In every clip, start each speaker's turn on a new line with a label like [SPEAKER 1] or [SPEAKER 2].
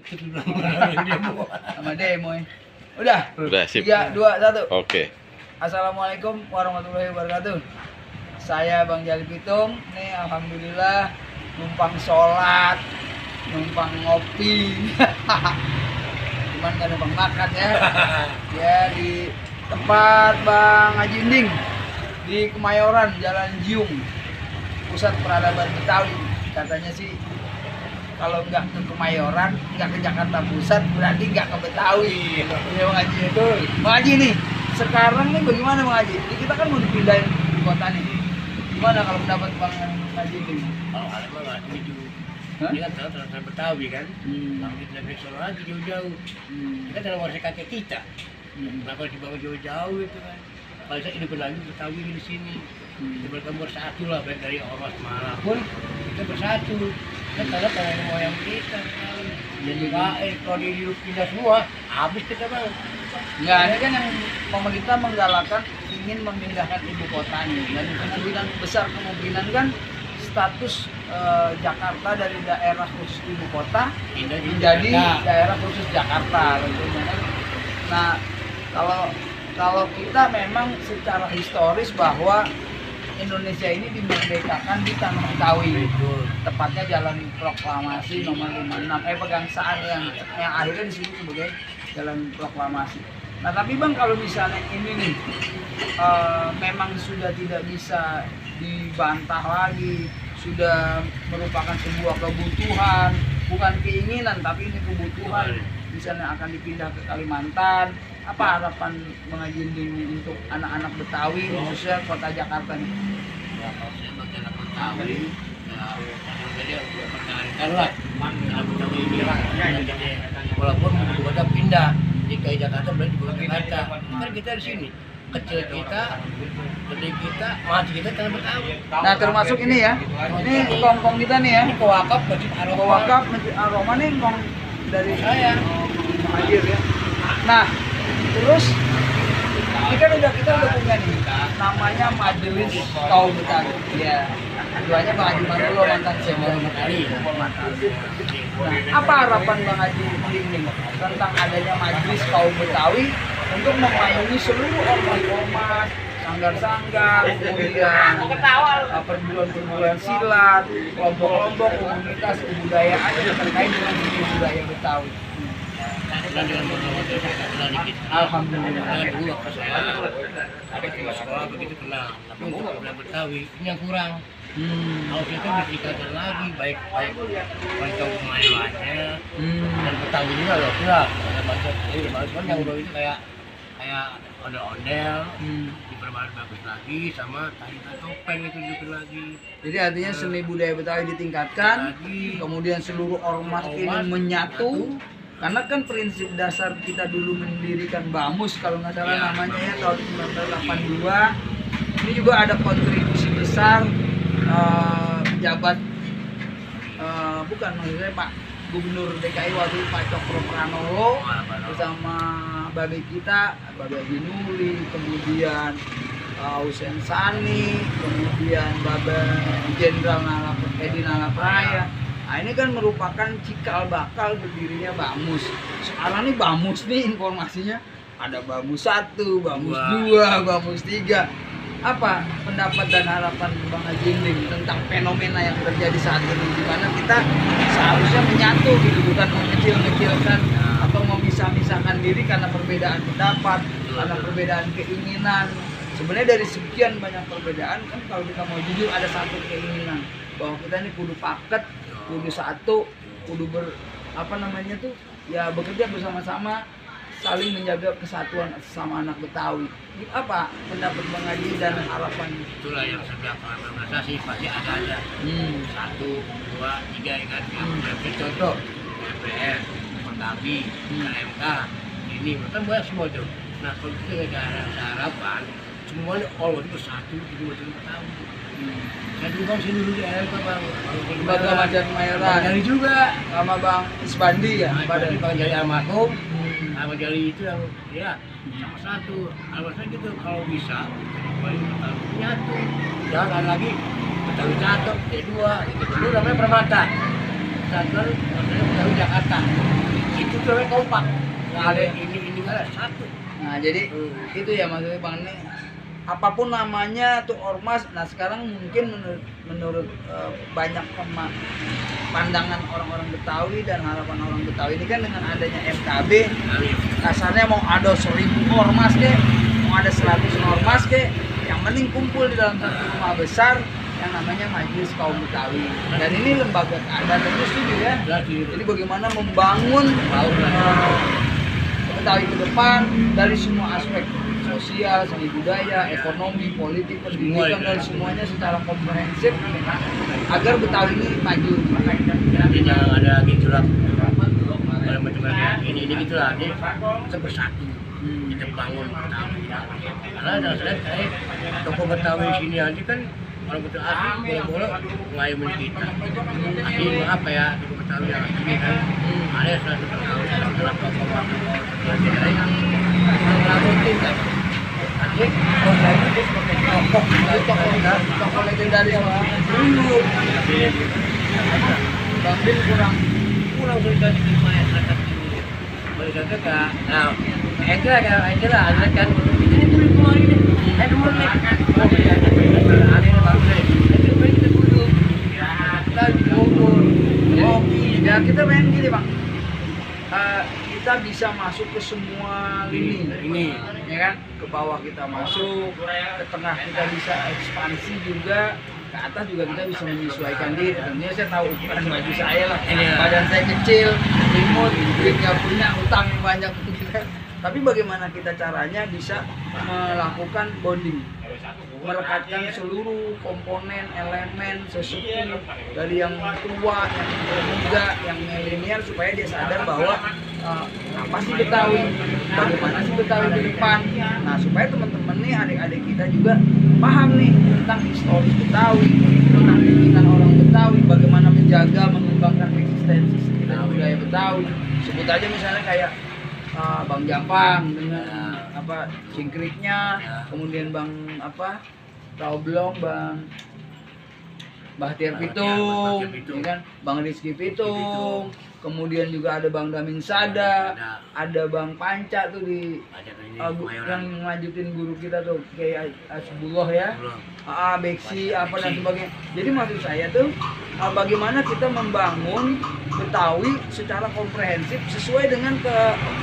[SPEAKER 1] Sama demo ya. Udah.
[SPEAKER 2] Udah sip.
[SPEAKER 1] 3, 2, 1.
[SPEAKER 2] Oke.
[SPEAKER 1] Assalamualaikum warahmatullahi wabarakatuh. Saya Bang Jali Pitung. Nih alhamdulillah numpang sholat, numpang ngopi. Cuman gak numpang makan ya. Ya di tempat Bang Haji Inding di Kemayoran, Jalan Jiung, Pusat Peradaban Betawi. Katanya sih kalau nggak ke Kemayoran, nggak ke Jakarta Pusat, berarti nggak ke Betawi. Iya Bang Haji itu. Bang Haji nih, sekarang nih bagaimana Bang Haji? Ini kita kan mau dipindahin di kota nih. Gimana kalau pendapat Bang Haji ini?
[SPEAKER 3] Kalau ada mah nggak setuju. Ini kan terang Betawi kan, tapi tidak Solo lagi jauh-jauh. Kita dalam warga kakek kita. Kenapa dibawa jauh-jauh itu kan? Kalau saya hidup lagi Betawi di sini. Kita bertemu bersatu lah, baik dari ormas manapun kita bersatu. Kita karena moyang kita. Jadi kalau di pindah semua, habis kita bang.
[SPEAKER 1] Nggak, ini kan yang pemerintah menggalakkan ingin memindahkan ibu kota nih, dan kemungkinan besar kan status Jakarta dari daerah khusus ibu kota menjadi daerah khusus Jakarta tentunya kan. Nah, kalau kita memang secara historis bahwa Indonesia ini dimerdekakan di Tanah Betawi, tepatnya Jalan Proklamasi nomor 56, Pegangsaan yang akhirnya disebut sebagai Jalan Proklamasi. Nah tapi Bang, kalau misalnya ini nih memang sudah tidak bisa dibantah lagi, sudah merupakan sebuah kebutuhan, bukan keinginan tapi ini kebutuhan, misalnya akan dipindah ke Kalimantan, apa harapan Bang Haji Inding untuk anak-anak Betawi, khususnya kota Jakarta nih?
[SPEAKER 3] Ya kalau saya bagian anak Betawi, ya jadi pertahankan lah anak Betawi ini lah. Walaupun ibu kota pindah di Jakarta, berarti ibu kota Jakarta. Kan kita di sini, kecil kita, gede kita, mati kita Tanah Betawi.
[SPEAKER 1] Nah termasuk ini ya, ini kong kita nih ya.
[SPEAKER 3] Ini kewakaf Masjid Aroma.
[SPEAKER 1] Kewakaf Masjid Aroma nih kong dari
[SPEAKER 3] saya.
[SPEAKER 1] Hadir ya. Nah terus ini kan kita udah punya nih namanya Majelis Kaum Betawi ya, ketuanya Bang Haji Mantulo, mantan Sekda Betawi. Nah apa harapan Bang Haji Inding tentang adanya Majelis Kaum Betawi untuk memayungi seluruh ormas-ormas, sanggar-sanggar, kemudian perguruan-perguruan silat, kelompok-kelompok komunitas kebudayaan yang terkait dengan budaya Betawi?
[SPEAKER 3] Dan dengan dikit.
[SPEAKER 1] Alhamdulillah.
[SPEAKER 3] Dulu waktu saya ada kelas sekolah begitu kenal, tapi untuk budaya Betawi ini yang kurang. Kalau itu ditingkatkan lagi, baik kantong pemainannya dan Betawi juga loh, kurang. Ada banyak yang udah itu kayak ondel-ondel, diperbaiki bagus lagi, sama tari topeng itu dibikin lagi.
[SPEAKER 1] Jadi artinya seni budaya Betawi ditingkatkan, kemudian seluruh ormas ini menyatu. Karena kan prinsip dasar kita dulu mendirikan BAMUS kalau nggak salah namanya ya, tahun 1982. Ini juga ada kontribusi besar pejabat bukan maksudnya Pak Gubernur DKI waktu itu Pak Cokro Pranolo bersama babe kita, Babe Haji Nuli, kemudian Hussein Sani, kemudian Babe Jenderal Edi Nalapraya. Nah ini kan merupakan cikal bakal berdirinya BAMUS. Sekarang nih BAMUS nih informasinya ada BAMUS 1, BAMUS 2, BAMUS 3. Apa pendapat dan harapan Bang Haji Inding tentang fenomena yang terjadi saat ini, di mana kita seharusnya menyatu gitu, bukan mengecil-ngecilkan atau memisah-misahkan diri karena perbedaan pendapat, karena perbedaan keinginan. Sebenarnya dari sekian banyak perbedaan kan, kalau kita mau jujur ada satu keinginan bahwa kita ini kudu paket, kudu satu, kudu bekerja bersama-sama, saling menjaga kesatuan sesama anak Betawi. Apa pendapat Bang Haji dan harapan?
[SPEAKER 3] Itulah yang setiap organisasi pasti ada. 1, 2, 3 ya kan. Contoh DPR, Pertabi, KMK, ini kan banyak semua tuh. Nah kalau itu ada harapan semuanya Allah itu bersatu di Betawi. Saya juga sini dulu di LK Bang.
[SPEAKER 1] Lembaga Macan Kemayoran.
[SPEAKER 3] Jali juga
[SPEAKER 1] sama Bang Isbandi ya.
[SPEAKER 3] Bang Jali almarhum. Bang Jali itu yang sama satu. Alasan gitu kalau bisa Betawi nyatu. Jangan ada lagi Betawi satu, T2, itu dulu namanya Permata. Satu namanya Betawi Jakarta. itu namanya kompak. Nggak ada ini nggak ada satu.
[SPEAKER 1] Nah jadi itu ya maksudnya Bang ini, apapun namanya tuh ormas. Nah sekarang mungkin menurut banyak pandangan orang-orang Betawi dan harapan orang Betawi ini kan dengan adanya MKB, kasarnya mau ada 1000 ormas ke, mau ada 100 ormas ke, yang penting kumpul di dalam satu rumah besar yang namanya Majelis Kaum Betawi. Dan ini lembaga keadilan, tentu setuju ya. Jadi bagaimana membangun Betawi ke depan dari semua aspek sosial, seni budaya, ekonomi, politik, pendidikan, dan semuanya secara komprehensif agar Betawi ini maju.
[SPEAKER 3] Jadi jangan ada gitulah, kalau macam-macam ini gitulah, ini kita bersatu, kita bangun Betawi. Karena ada saya toko Betawi sini aja kan orang Betawi boleh ngayomin kita. Tapi apa ya toko Betawi yang ini kan ada satu Betawi dalam toko
[SPEAKER 1] toko legendaris dulu. Bang Bin kurang
[SPEAKER 3] sudah di masyarakat ini. Boleh kata kak. Nah, itu lah kan. Ini dulu kemarin ini. Dulu nih. Ada bagus. Itu dulu. Kita diukur.
[SPEAKER 1] Ya kita main gini Bang. Kita bisa masuk ke semua lini ini, ya kan? Ke bawah kita masuk, ke tengah kita bisa ekspansi juga, ke atas juga kita bisa menyesuaikan diri. Tentunya saya tahu ukuran baju saya lah, badan saya kecil, imut, duitnya punya, utang yang banyak gitu kan. Tapi bagaimana kita caranya bisa melakukan bonding, merekatkan seluruh komponen, elemen, sesepuh dari yang tua, yang muda, yang milenial supaya dia sadar bahwa apa sih Betawi, bagaimana sih Betawi ke depan. Nah supaya teman-teman nih, adik-adik kita juga paham nih tentang historis Betawi, tentang pikiran orang Betawi, bagaimana menjaga, mengembangkan eksistensi dan budaya Betawi. Sebut aja misalnya kayak Bang Jampang dengan apa cingkriknya, kemudian Bang apa Taublong, Bang Bahtiar Pitung, ya kan? Bang Rizky Pitung, kemudian juga ada Bang Damin Sada, ada Bang Panca tuh di yang ngelanjutin guru kita tuh kayak Asbullah ya, Beksi apa dan sebagainya. Jadi maksud saya tuh bagaimana kita membangun Betawi secara komprehensif sesuai dengan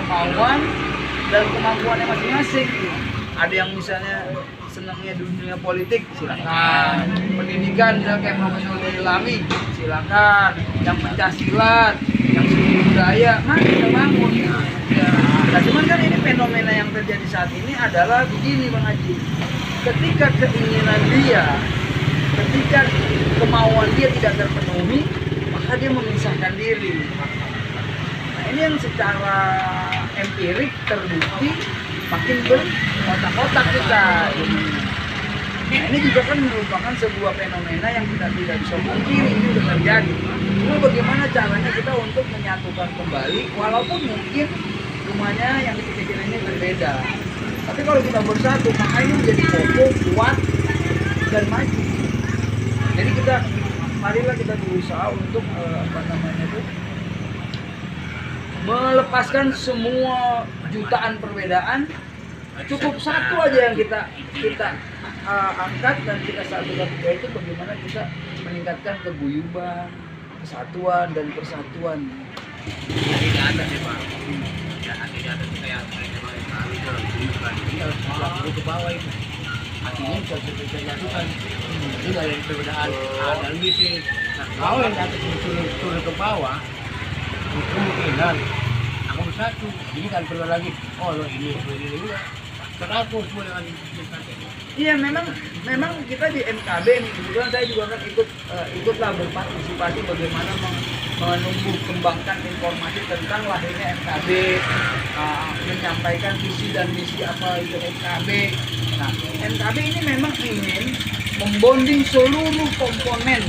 [SPEAKER 1] kemauan dan kemampuannya masing-masing. Ada yang misalnya senangnya dunia politik, silakan. Pendidikan misalnya kayak Profesor Dodi Lami, silakan. Yang pencaksilat, yang seni budaya, mari kita bangun. Ya. Nah, cuman kan ini fenomena yang terjadi saat ini adalah begini Bang Haji. Ketika keinginan dia, ketika kemauan dia tidak terpenuhi, maka dia memisahkan diri. Nah, ini yang secara empirik terbukti makin berkotak-kotak kita. Nah, ini juga kan merupakan sebuah fenomena yang kita tidak bisa pungkiri, ini sudah terjadi. Cuma bagaimana caranya kita untuk menyatukan kembali, walaupun mungkin rumahnya yang kecil-kecil ini berbeda. Tapi kalau kita bersatu, maka ini menjadi kokoh, kuat, dan maju. Jadi marilah kita berusaha untuk melepaskan semua jutaan perbedaan. Cukup satu aja yang kita angkat dan kita satukan, yaitu bagaimana kita meningkatkan keguyuban, kesatuan dan persatuan.
[SPEAKER 3] Tidak ada sih Pak. Tidak ada kayak harus ke bawah itu. Artinya bisa nyatukan. Ini nggak ada perbedaan A dan B sih. Nah kalau yang atas turun ke bawah, kemungkinan aku bersatu. Ini kan perlu lagi. Oh lo ini enggak. Terhapus semua dengan
[SPEAKER 1] Iya memang kita di MKB nih, kebetulan saya juga kan ikutlah berpartisipasi bagaimana menumbuh kembangkan informasi tentang lahirnya MKB, menyampaikan visi dan misi apa itu MKB. Nah MKB ini memang ingin membonding seluruh komponen,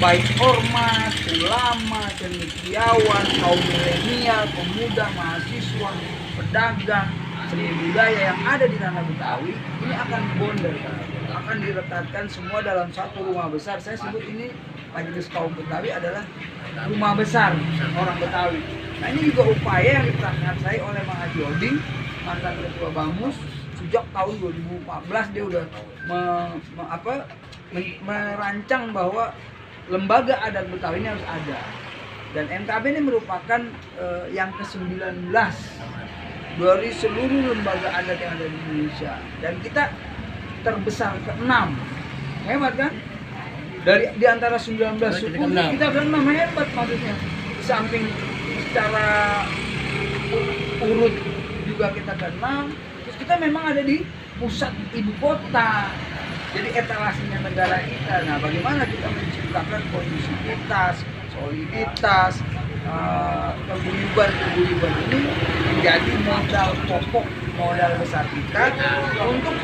[SPEAKER 1] baik ormas, ulama, cendekiawan, kaum milenial, pemuda, mahasiswa, pedagang, seni budaya yang ada di tanah Betawi ini akan bondar. akan direkatkan semua dalam satu rumah besar. Saya sebut ini Majelis Kaum Betawi adalah rumah besar orang Betawi. Nah ini juga upaya yang diprakarsai oleh Mang Haji Oding, mantan Ketua Bamus. Sejak tahun 2014 dia udah merancang bahwa lembaga adat Betawi ini harus ada. Dan MKB ini merupakan yang ke-19 dari seluruh lembaga adat yang ada di Indonesia. Dan kita terbesar ke-6. Hebat kan? Di antara 19 suku kita ke-6, hebat maksudnya. Di samping secara urut juga kita ke-6. Terus kita memang ada di pusat ibu kota. Jadi etalasenya negara kita. Nah, bagaimana kita menciptakan kondisivitas, soliditas, keguyuban ini menjadi modal pokok, modal besar kita untuk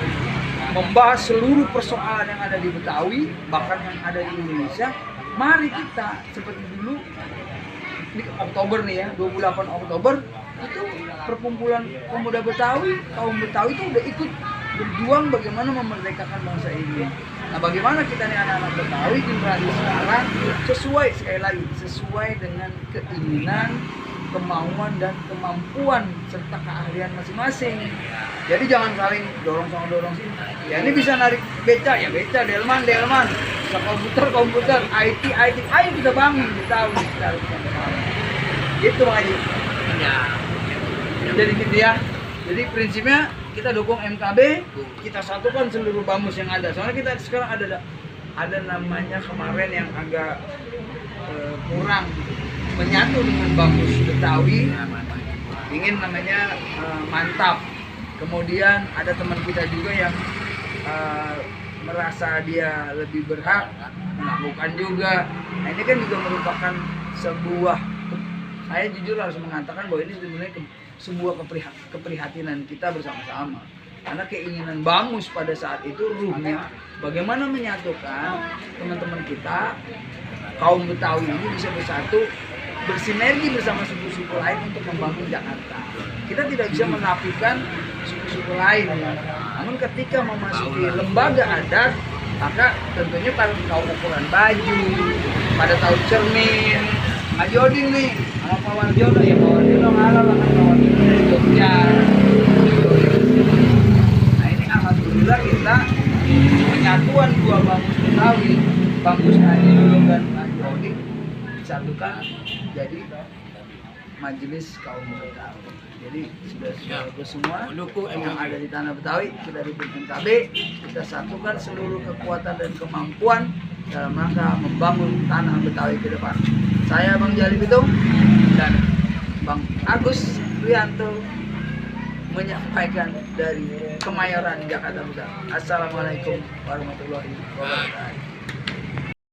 [SPEAKER 1] membahas seluruh persoalan yang ada di Betawi, bahkan yang ada di Indonesia. Mari kita seperti dulu di Oktober nih ya, 28 Oktober itu perkumpulan pemuda Betawi, kaum Betawi itu udah ikut berjuang bagaimana memerdekakan bangsa ini. Nah, bagaimana kita nih anak-anak Betawi generasi sekarang sesuai dengan keinginan, kemauan dan kemampuan serta keahlian masing-masing. Jadi jangan saling dorong sini. Ya ini bisa narik beca, ya beca, delman. Bisa komputer, IT. Ayo kita bangun Betawi secara bersama-sama. Gitu Bang Haji.
[SPEAKER 3] Ya.
[SPEAKER 1] Jadi gitu ya. Jadi prinsipnya kita dukung MKB, kita satukan seluruh Bamus yang ada. Soalnya kita sekarang ada namanya kemarin yang agak kurang menyatu dengan Bamus Betawi. Ingin namanya mantap. Kemudian ada teman kita juga yang merasa dia lebih berhak melakukan juga. Nah ini kan juga merupakan sebuah, saya jujur harus mengatakan bahwa ini sebenarnya sebuah keprihatinan kita bersama-sama. Karena keinginan Bamus pada saat itu ruhnya bagaimana menyatukan teman-teman kita kaum Betawi ini bisa bersatu, bersinergi bersama suku-suku lain untuk membangun Jakarta. Kita tidak bisa menafikan suku-suku lain. Namun ketika memasuki lembaga adat, maka tentunya pada tahu ukuran baju, pada tahu cermin. Haji Oding nih, sama Pak Warjono ya, Pak Warjono ngalah lah kan Pak Warjono dari Jogja. Nah ini alhamdulillah kita penyatuan dua Bamus Betawi, Bamus Haji Lulung dan Haji Oding disatukan jadi Majelis Kaum Betawi. Jadi sudah semua yang ada di tanah Betawi kita dukung MKB, kita satukan seluruh kekuatan dan kemampuan dalam rangka membangun tanah Betawi ke depan. Saya Bang Jali Bitung dan Bang Agus Rianto menyampaikan dari Kemayoran, Jakarta Pusat. Assalamualaikum warahmatullahi wabarakatuh.